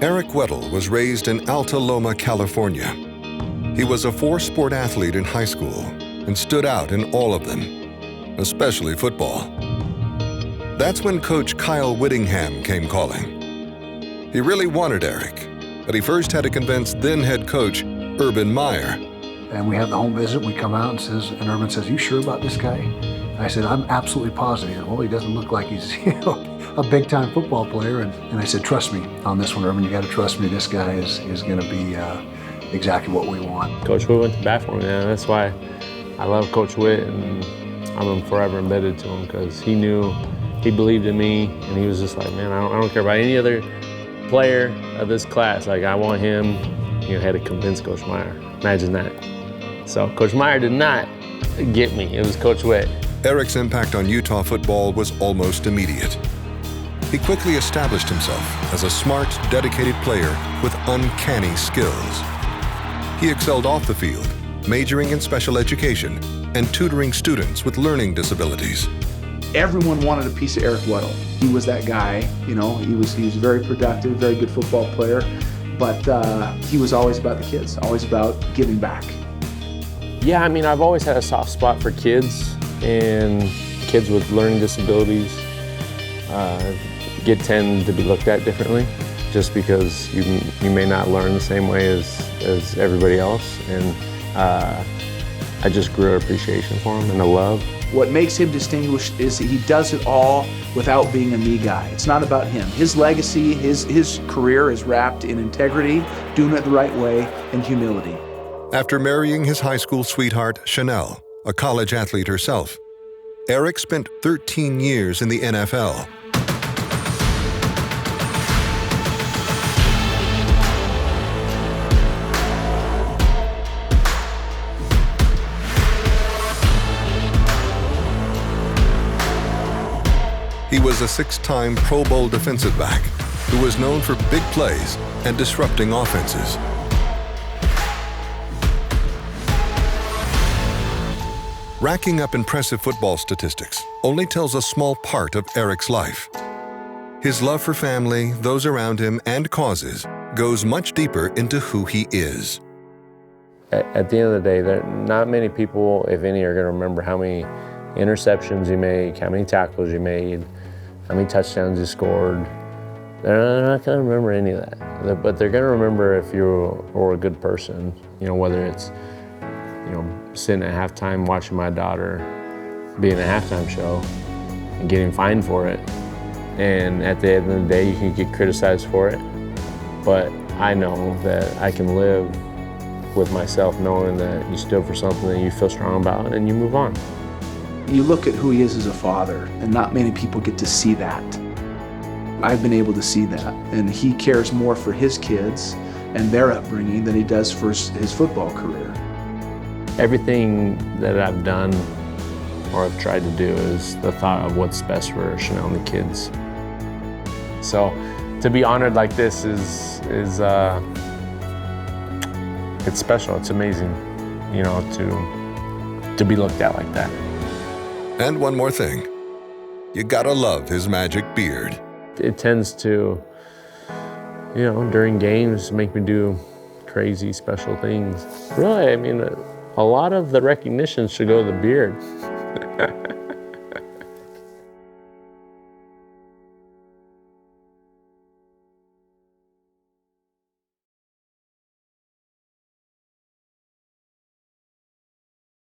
Eric Weddle was raised in Alta Loma, California. He was a four-sport athlete in high school and stood out in all of them, especially football. That's when Coach Kyle Whittingham came calling. He really wanted Eric, but he first had to convince then head coach Urban Meyer. And we have the home visit. We come out and Urban says, "You sure about this guy?" And I said, "I'm absolutely positive." Well, he doesn't look like he's a big-time football player. And I said, "Trust me on this one, Urban. You got to trust me. This guy is going to be exactly what we want." Coach Witt went to bat for me, man. That's why I love Coach Witt, and I'm forever embedded to him because he knew, he believed in me, and he was just like, man, I don't care about any other player of this class. Like, I want him. Had to convince Coach Meyer. Imagine that. So Coach Meyer did not get me. It was Coach Witt. Eric's impact on Utah football was almost immediate. He quickly established himself as a smart, dedicated player with uncanny skills. He excelled off the field, majoring in special education and tutoring students with learning disabilities. Everyone wanted a piece of Eric Weddle. He was that guy, he was very productive, very good football player, but he was always about the kids, always about giving back. Yeah, I mean, I've always had a soft spot for kids, and kids with learning disabilities tend to be looked at differently, just because you may not learn the same way as everybody else, and I just grew an appreciation for him and a love. What makes him distinguished is that he does it all without being a me guy. It's not about him. His legacy, his career is wrapped in integrity, doing it the right way, and humility. After marrying his high school sweetheart, Chanel, a college athlete herself, Eric spent 13 years in the NFL. He was a six-time Pro Bowl defensive back who was known for big plays and disrupting offenses. Racking up impressive football statistics only tells a small part of Eric's life. His love for family, those around him, and causes goes much deeper into who he is. At the end of the day, not many people, if any, are going to remember how many interceptions you make, how many tackles you made, how many touchdowns you scored. They're not going to remember any of that. But they're going to remember if you were a good person, whether it's sitting at halftime watching my daughter be in a halftime show and getting fined for it. And at the end of the day, you can get criticized for it. But I know that I can live with myself knowing that you stood for something that you feel strong about and you move on. You look at who he is as a father, and not many people get to see that. I've been able to see that, and he cares more for his kids and their upbringing than he does for his football career. Everything that I've done or I've tried to do is the thought of what's best for Chanel and the kids. So to be honored like this is it's special. It's amazing, to be looked at like that. And one more thing, you gotta love his magic beard. It tends to, during games, make me do crazy, special things. Really, I mean, a lot of the recognition should go to the beard.